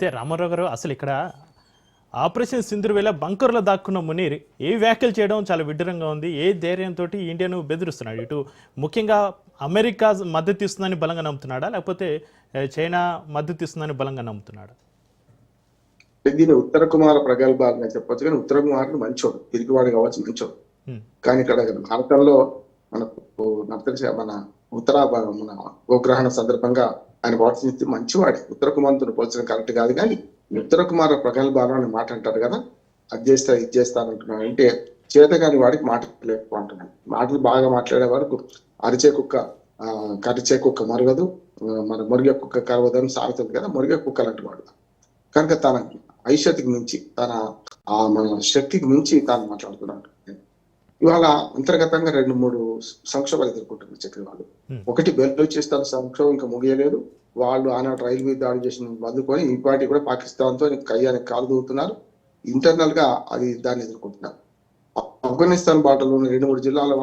అయితే రామారావు గారు అసలు ఇక్కడ ఆపరేషన్ సింధూర్ వేళ బంకర్లో దాక్కున్న మునీర్ ఏ వ్యాఖ్యలు చేయడం చాలా విడ్డూరంగా ఉంది. ఏ ధైర్యంతో ఇండియాను బెదిరిస్తున్నాడు? ఇటు ముఖ్యంగా అమెరికా మద్దతు ఇస్తుందని బలంగా నమ్ముతున్నాడా, లేకపోతే చైనా మద్దతు ఇస్తుందని బలంగా నమ్ముతున్నాడా? దీని ఉత్తర కుమార ప్రగల్భాలని చెప్పొచ్చు, కానీ ఉత్తర కుమారుడు మంచోడు, పిరికివాడు కావచ్చు, మంచోడు. కానీ ఇక్కడ భారతంలో మనకు నాకు తెలిసి మన మన గోగ్రహణ సందర్భంగా ఆయన ప్రవర్తించి మంచివాడి. ఉత్తర కుమారుతో పోల్చడం కరెక్ట్ కాదు, కానీ ఉత్తర కుమార ప్రగల్భాలు అని మాట అంటారు కదా, అది చేస్తా ఇది చేస్తాను అంటున్నాడు. అంటే చేతగాని వాడికి మాట లేకపోతున్నాడు. మాటలు బాగా మాట్లాడే వరకు అరిచే కుక్క కరిచే కుక్క మరగదు, మన మురిగే కుక్క కరవదని సాగుతుంది కదా, మురిగే కుక్కలు అంటున్నాడు. కనుక తన ఐశక్తికి మించి మన శక్తికి మించి తాను మాట్లాడుతున్నాడు. ఇవాళ అంతర్గతంగా 2-3 సంక్షోభాలు ఎదుర్కొంటున్నారు చక్రవాళ్ళు. ఒకటి బెలూచిస్తాన్ సంక్షోభం ఇంకా ముగియలేదు. వాళ్ళు ఆనాడు రైలు మీద దాడి చేసిన అందుకొని ఈ పార్టీ కూడా పాకిస్తాన్ తో కయ్యానికి కాలు దూకుతున్నారు. ఇంటర్నల్ గా దాన్ని ఎదుర్కొంటున్నారు. ఆఫ్ఘనిస్తాన్ బాటలో ఉన్న 2-3 జిల్లాల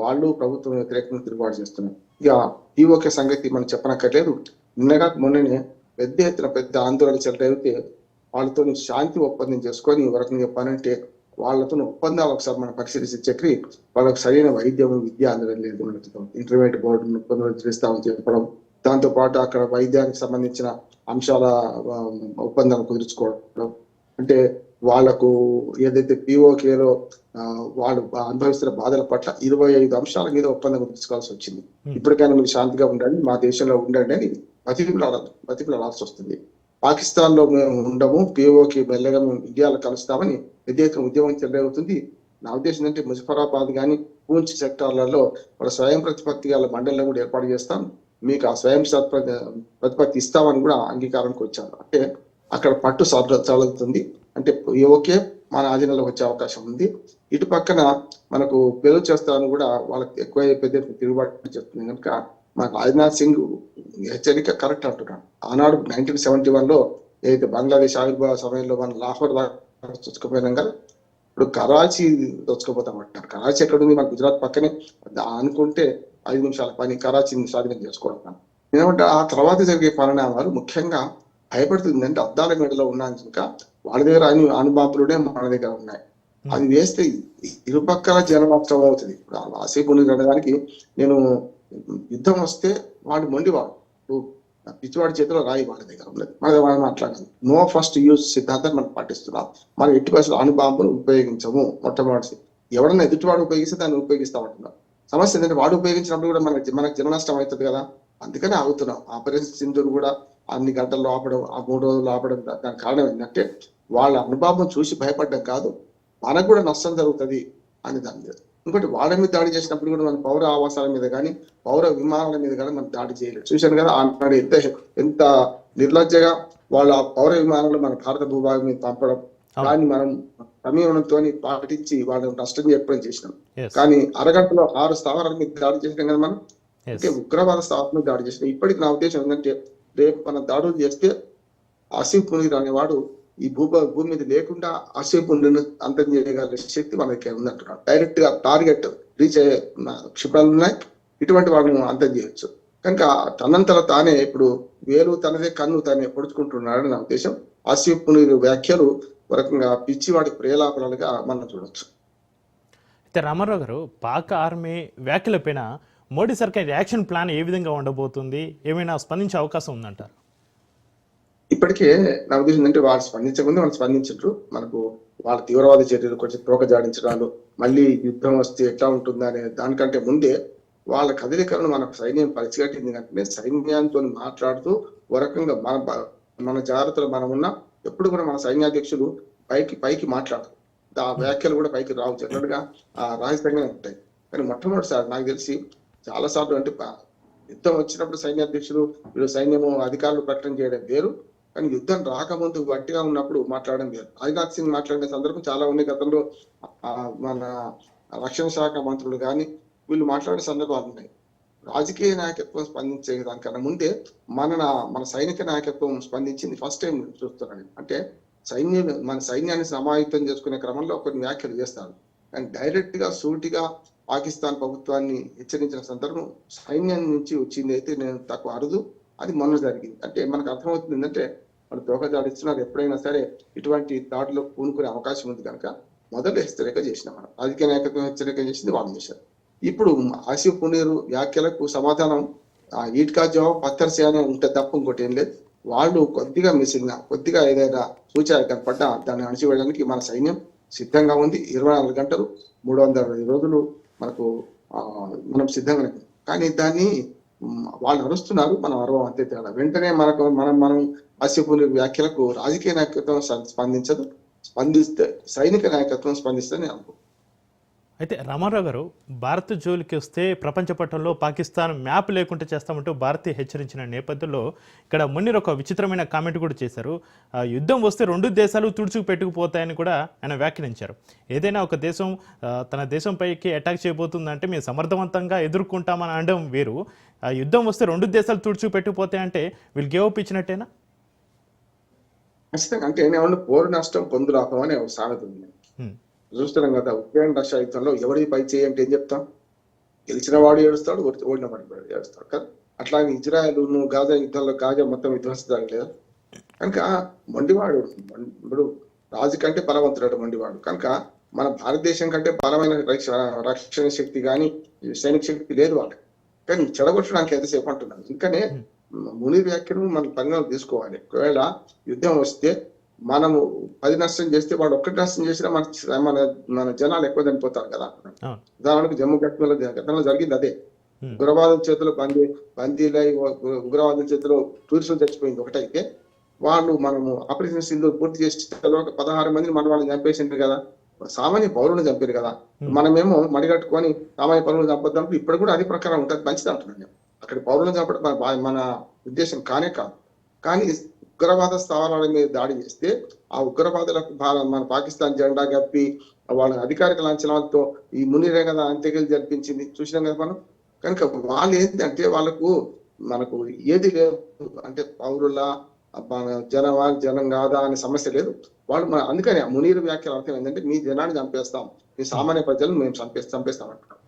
వాళ్ళు ప్రభుత్వం వ్యతిరేకంగా తిరుగుబాటు చేస్తున్నారు. ఇక POK సంగతి మనం చెప్పనక్కర్లేదు. మొన్ననే పెద్ద ఎత్తున పెద్ద ఆందోళన చెలరైతే వాళ్ళతో శాంతి ఒప్పందం చేసుకొని వరకు చెప్పాలంటే వాళ్ళతో ఒప్పందాలు ఒకసారి మనం పరిశీలిస్తే చక్రి వాళ్ళకి సరైన వైద్యం విద్య అందడం లేదు. ఇంటర్మీడియట్ బోర్డును పునరుద్ధరిస్తామని చెప్పడం, దాంతో పాటు అక్కడ వైద్యానికి సంబంధించిన అంశాల ఒప్పందాలు కుదుర్చుకోవడం, అంటే వాళ్లకు ఏదైతే POKలో వాళ్ళు అనుభవిస్తున్న బాధల పట్ల 25 అంశాల మీద ఒప్పందం కుదుర్చుకోవాల్సి వచ్చింది. ఇప్పటికైనా మీరు శాంతిగా ఉండండి, మా దేశంలో ఉండండి అని బతికిలాడాల్సి వస్తుంది. పాకిస్తాన్ లో మేము ఉండము, POK మెల్లగా మేము ఇండియాలో కలుస్తామని పెద్ద ఎత్తున ఉద్యమం చెలరేగుతుంది. నా ఉద్దేశం ఏంటంటే ముజఫరాబాద్ కానీ పూంచ్ సెక్టార్లలో వాళ్ళ స్వయం ప్రతిపత్తి గల మండలిని కూడా ఏర్పాటు చేస్తాం, మీకు ఆ స్వయం ప్రతిపత్తి ఇస్తామని కూడా అంగీకారానికి వచ్చారు. అంటే అక్కడ పట్టు చదువుతుంది. అంటే POK మన ఆధీనంలో వచ్చే అవకాశం ఉంది. ఇటు పక్కన మనకు బెలూచిస్తాన్ కూడా వాళ్ళకి ఎక్కువ పెద్ద ఎత్తున తిరుగుబాటు చేస్తుంది. కనుక మన రాజ్నాథ్ సింగ్ హెచ్చరిక కరెక్ట్ అంటున్నాడు. ఆనాడు 1971లో ఏదైతే బంగ్లాదేశ్ ఆవిర్భావ సమయంలో మన లాహోర్ చొచ్చుకుపోయినాం కదా, ఇప్పుడు కరాచీ దోచుకుపోతామంటారు. కరాచీ ఎక్కడ ఉంది? మన గుజరాత్ పక్కనే అనుకుంటే 5 నిమిషాల పని కరాచీని స్వాధీనం చేసుకోవడం. ఎందుకంటే ఆ తర్వాత జరిగే పరిణామాలు ముఖ్యంగా భయపడుతుంది. అంటే అద్దాల మేడలో ఉన్నాను కనుక వాళ్ళ దగ్గర అణుబాంబులునే మన దగ్గర ఉన్నాయి. అది వేస్తే ఇరుపక్కల జననష్టం అవుతుంది. ఇప్పుడు ఆసేపు ఉండడానికి నేను యుద్ధం వస్తే వాడు మొండివాడు, పిచ్చివాడి చేతిలో రాయి వాళ్ళ దగ్గర ఉన్నది, మన దగ్గర మాట్లాడాలి. నో ఫస్ట్ యూజ్ సిద్ధాంతం మనం పాటిస్తున్నాం. మనం ఎట్టి పరిస్థితుల్లో అణుబాంబును ఉపయోగించము. మొట్టమొదటి ఎవడన్నా ఎదుటివాడు ఉపయోగిస్తే దాన్ని ఉపయోగిస్తామంటున్నాం. సమస్య ఏంటంటే వాడు ఉపయోగించినప్పుడు కూడా మనకు జన నష్టం అవుతుంది కదా, అందుకనే ఆగుతున్నాం. ఆపరేషన్ సింధూర్ కూడా అన్ని గంటల్లో ఆపడం, ఆ 3 రోజులు ఆపడం, దానికి కారణం ఏంటంటే వాళ్ళ అనుభవం చూసి భయపడడం కాదు, మనకు కూడా నష్టం జరుగుతుంది అని దాని మీద. ఇంకోటి వాళ్ళ మీద దాడి చేసినప్పుడు కూడా మన పౌర ఆవాసాల మీద కానీ పౌర విమానాల మీద కానీ మనం దాడి చేయలేదు. చూశాను కదా ఆనాడు ఎంత నిర్లజ్జగా వాళ్ళ పౌర విమానాలు మన భారత భూభాగం మీద పంపడం, దాన్ని మనం సంయమనంతో పాటించి వాళ్ళని నష్టం చెప్పడం చేసినాం. కానీ అరగంటలో 6 స్థావరాల మీద దాడి చేసినాం కదా మనం. అంటే ఉగ్రవాద స్థావరం మీద దాడి చేసినాం. ఇప్పటికి నా ఉద్దేశం ఏంటంటే రేపు మనం దాడులు చేస్తే ఆసిఫ్ మునీర్ అనేవాడు ఈ భూమి మీద లేకుండా ఆసిఫ్ మునీర్ను అంతం చేయగల శక్తి మనకి ఉందంటున్నాడు. డైరెక్ట్ గా టార్గెట్ రీచ్ అయ్యే క్షిపణులు ఉన్నాయి, ఇటువంటి వాళ్ళను అంతం చేయొచ్చు. కనుక తనంతలో తానే ఇప్పుడు వేలు తనదే కన్ను తానే పొడుచుకుంటున్నాడని నా ఉద్దేశం. ఆసిఫ్ మునీర్ వ్యాఖ్యలు రకంగా పిచ్చివాడి ప్రేలాపనలుగా మనం చూడొచ్చు. అయితే రామారావు గారు, పాక్ ఆర్మీ వ్యాఖ్యలపైన మోడీ సర్కార్ యాక్షన్ ప్లాన్ ఏ విధంగా ఉండబోతుంది? ఏమైనా స్పందించే అవకాశం ఉందంటారు? ఇప్పటికే నా ఉద్దేశం అంటే వాళ్ళు స్పందించకుండా వాళ్ళు స్పందించారు. మనకు వాళ్ళ తీవ్రవాద చర్యలు కొంచెం తోక జాడించడాలు, మళ్ళీ యుద్ధం వస్తే ఎట్లా ఉంటుందా అనే దానికంటే ముందే వాళ్ళ కదలికలను మన సైన్యం పరిచిగట్టింది. అంటే సైన్యంతో మాట్లాడుతూ ఒక రకంగా మన జాగ్రత్తలు మనం ఉన్నా ఎప్పుడు కూడా మన సైన్యాధ్యక్షులు పైకి మాట్లాడరు. ఆ వ్యాఖ్యలు కూడా పైకి రావు, జనరల్ గా రహస్యంగానే ఉంటాయి. కానీ మొట్టమొదటిసారి నాకు తెలిసి చాలా సార్లు అంటే యుద్ధం వచ్చినప్పుడు సైన్యాధ్యక్షులు వీళ్ళు సైన్యము అధికారులు ప్రకటన చేయడం వేరు, కానీ యుద్ధం రాకముందు గట్టిగా ఉన్నప్పుడు మాట్లాడడం వేరు. రాజ్నాథ్ సింగ్ మాట్లాడిన సందర్భం చాలా ఉన్నాయి. గతంలో మన రక్షణ శాఖ మంత్రులు కానీ వీళ్ళు మాట్లాడే సందర్భాలు ఉన్నాయి. రాజకీయ నాయకత్వం స్పందించే దానికన్నా ముందే మన సైనిక నాయకత్వం స్పందించింది ఫస్ట్ టైం చూస్తున్నాను. అంటే మన సైన్యాన్ని సమాయుక్తం చేసుకునే క్రమంలో కొన్ని వ్యాఖ్యలు చేస్తారు, కానీ డైరెక్ట్ గా సూటిగా పాకిస్తాన్ ప్రభుత్వాన్ని హెచ్చరించిన సందర్భం సైన్యం నుంచి వచ్చింది అయితే నేను తక్కువ అరుదు. అది మొన్న జరిగింది. అంటే మనకు అర్థమవుతుంది ఏంటంటే వాళ్ళు దోహదాడిస్తున్నారు. ఎప్పుడైనా సరే ఇటువంటి దాడులు పూనుకునే అవకాశం ఉంది కనుక మొదలు హెచ్చరిక చేసినాం మనం. రాజకీయ నాయకత్వం హెచ్చరిక చేసింది, వాళ్ళు చేశారు. ఇప్పుడు ఆసిఫ్ మునీర్ వ్యాఖ్యలకు సమాధానం ఈట్కా జవాబు పత్తర్సే అని ఉంటే తప్ప ఇంకోటి ఏం లేదు. వాళ్ళు కొద్దిగా మిసిలిన, కొద్దిగా ఏదైనా సూచన కనపడ్డా దాన్ని అణచివేయడానికి మన సైన్యం సిద్ధంగా ఉంది. 24 గంటలు 360 రోజులు మనకు మనం సిద్ధంగా ఉన్నాం. కానీ దాన్ని వాళ్ళు అరుస్తున్నారు, మనం అరవం, అంతే తేడా. వెంటనే మనం ఆసిఫ్ మునీర్ వ్యాఖ్యలకు రాజకీయ నాయకత్వం స్పందించదు, స్పందిస్తే సైనిక నాయకత్వం స్పందిస్తుంది నేను అనుకో. అయితే రామారావు గారు, భారత్ జోలికి వస్తే ప్రపంచ పటంలో పాకిస్తాన్ మ్యాప్ లేకుండా చేస్తామంటూ భారత్ హెచ్చరించిన నేపథ్యంలో ఇక్కడ మున్నీర్ ఒక విచిత్రమైన కామెంట్ కూడా చేశారు. యుద్ధం వస్తే 2 దేశాలు తుడుచుకు పెట్టుకుపోతాయని కూడా ఆయన వ్యాఖ్యానించారు. ఏదైనా ఒక దేశం తన దేశంపైకి అటాక్ చేయబోతుందంటే మేము సమర్థవంతంగా ఎదుర్కొంటామని అనడం వేరు. యుద్ధం వస్తే 2 దేశాలు తుడుచుకు పెట్టుకుపోతాయంటే వీళ్ళు గేవ్ అప్ ఇచ్చినట్టేనా? ఖచ్చితంగా. అంటే ఏమన్నా పోరు నష్టం పొందు లాభం అని ఒక సామెత ఉంది. చూస్తున్నాం కదా, ఉక్రెయిన్ రష్యా యుద్ధంలో ఎవరి పై చేయి అంటే ఏం చెప్తాం? గెలిచిన వాడు ఏడుస్తాడు, ఓడిన వాడు ఏడుస్తాడు కదా. అట్లాగే ఇజ్రాయెల్ గాజా యుద్ధంలో గాజా మొత్తం విధ్వంసం జరగలేదు కనుక మొండివాడు. ఇప్పుడు రాజు కంటే బలవంతుడు మొండివాడు కనుక మన భారతదేశం కంటే బలమైన రక్షణ శక్తి కానీ సైనిక శక్తి లేదు వాళ్ళకి. కానీ చెడగొట్టడానికి ఎంతసేపు అంటున్నాను. ఇంకనే మునీర్ వ్యాఖ్యలు మనం పరిగణన తీసుకోవాలి. ఒకవేళ యుద్ధం వస్తే మనము 10 నష్టం చేస్తే వాడు 1 నష్టం చేసినా మన జనాలు ఎక్కువ చనిపోతారు కదా. ఉదాహరణకు జమ్మూ కాశ్మీర్ గతంలో జరిగింది అదే. ఉగ్రవాదుల చేతిలో బందీలై ఉగ్రవాదుల చేతిలో టూరిస్టులు చచ్చిపోయింది ఒకటైతే, వాళ్ళు మనము ఆపరేషన్ సింధూర్ పూర్తి చేసి 16 మందిని మన వాళ్ళని చంపేసిండ్రు కదా, సామాన్య పౌరులను చంపారు కదా. మనమేమో మడిగట్టుకొని సామాన్య పౌరులను చంపొద్దాం, ఇప్పుడు కూడా అదే ప్రకారం ఉంటుంది, మంచిది అంటున్నాను నేను. అక్కడ పౌరులను చంపడం మన ఉద్దేశం కానే కాదు. కానీ ఉగ్రవాద స్థావరాల మీద దాడి చేస్తే ఆ ఉగ్రవాదులకు మన పాకిస్తాన్ జెండా కప్పి వాళ్ళ అధికారిక లాంఛనాలతో ఈ మునీరే కదా అంత్యక్రియలు జరిపించింది, చూసినాం కదా మనం. కనుక వాళ్ళు ఏంటంటే మనకు ఏది లేదు అంటే పౌరుల జనం కాదా అనే సమస్య లేదు. వాళ్ళు అందుకని ఆ మునీర్ వ్యాఖ్యల అర్థం ఏంటంటే మీ జనాన్ని చంపేస్తాం, మీ సామాన్య ప్రజలను మేము చంపేస్తాం అంటున్నాం.